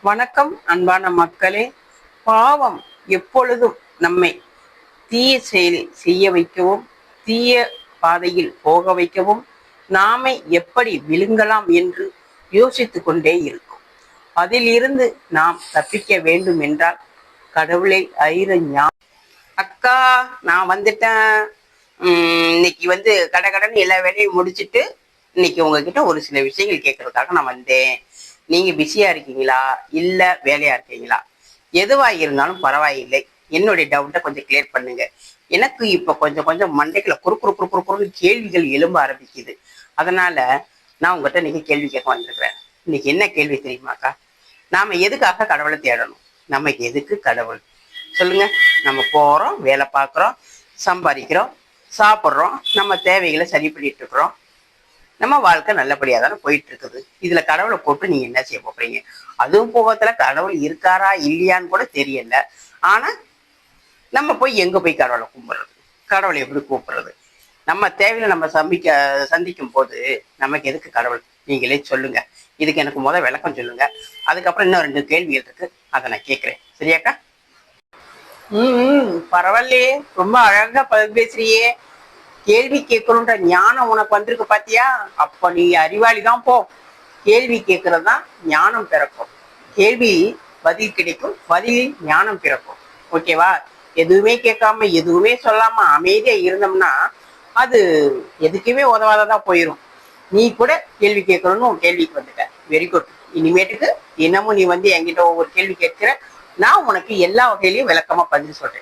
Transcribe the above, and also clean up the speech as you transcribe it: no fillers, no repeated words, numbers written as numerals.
வணக்கம் அன்பான மக்களே. பாவம் எப்பொழுதும் நம்மை தீய செயலில் செய்ய வைக்கவும், தீய பாதையில் போக வைக்கவும், நாமே எப்படி விழுங்கலாம் என்று யோசித்து கொண்டே இருக்கும். அதிலிருந்து நாம் தப்பிக்க வேண்டும் என்றால் கடவுளை அக்கா நான் வந்துட்டேன். இன்னைக்கு கடகடன்னு எல்லா வேலையும் முடிச்சுட்டு இன்னைக்கு உங்ககிட்ட ஒரு சில விஷயங்கள் கேட்கறதுக்காக நான் வந்தேன். நீங்க பிஸியா இருக்கீங்களா இல்ல வேலையா இருக்கீங்களா? எதுவா இருந்தாலும் பரவாயில்லை, என்னுடைய டவுட்டை கொஞ்சம் கிளியர் பண்ணுங்க. எனக்கு இப்ப கொஞ்சம் கொஞ்சம் மண்டைக்குள்ள குறுக்குறு கேள்விகள் எழும்ப ஆரம்பிக்குது. அதனால நான் உங்ககிட்ட இன்னைக்கு கேள்வி கேட்க வந்திருக்கிறேன். இன்னைக்கு என்ன கேள்வி தெரியுமாக்கா? நாம எதுக்காக கடவுளை தேடணும்? நமக்கு எதுக்கு கடவுள் சொல்லுங்க? நம்ம போறோம், வேலை பார்க்குறோம், சம்பாதிக்கிறோம், சாப்பிட்றோம், நம்ம தேவைகளை சரி பண்ணிட்டு இருக்கிறோம், நம்ம வாழ்க்கை நல்லபடியா தானே போயிட்டு இருக்குது. இதுல கடவுளை போட்டு நீங்க என்ன செய்ய போறீங்க? அதுவும் போகத்துல கடவுள் இருக்காரா இல்லையான்னு கூட தெரியல. ஆனா நம்ம எங்க போய் கடவுளை கும்பிடுறது? கடவுளை எப்படி கூப்பிடுறது? நம்ம தேவையில நம்ம சந்திக்கும் போது நமக்கு எதுக்கு கடவுள்? நீங்களே சொல்லுங்க. இதுக்கு எனக்கு விளக்கம் சொல்லுங்க. அதுக்கப்புறம் இன்னும் 2 கேள்விகள் இருக்கு, அதை நான் கேட்கிறேன். சரியாக்கா? பரவாயில்லையே, ரொம்ப அழகா பேசுறியே. கேள்வி கேட்கணுன்ற ஞானம் உனக்கு வந்திருக்கு பாத்தியா? அப்ப நீ அறிவாளிதான் போ. கேள்வி கேட்கறது தான் ஞானம் பிறக்கும். கேள்வி பதில் கிடைக்கும், பதிலில் ஞானம் பிறக்கும். ஓகேவா? எதுவுமே கேட்காம எதுவுமே சொல்லாம அமைதியா இருந்தோம்னா அது எதுக்குமே உதவாததான் போயிடும். நீ கூட கேள்வி கேட்கணும்னு கேள்விக்கு வந்துட்ட. Very good. இனிமேட்டுக்கு தினமும் நீ என்கிட்ட ஒவ்வொரு கேள்வி கேட்கிற, நான் உனக்கு எல்லா வகையிலையும் விளக்கமா பதில் சொல்றேன்.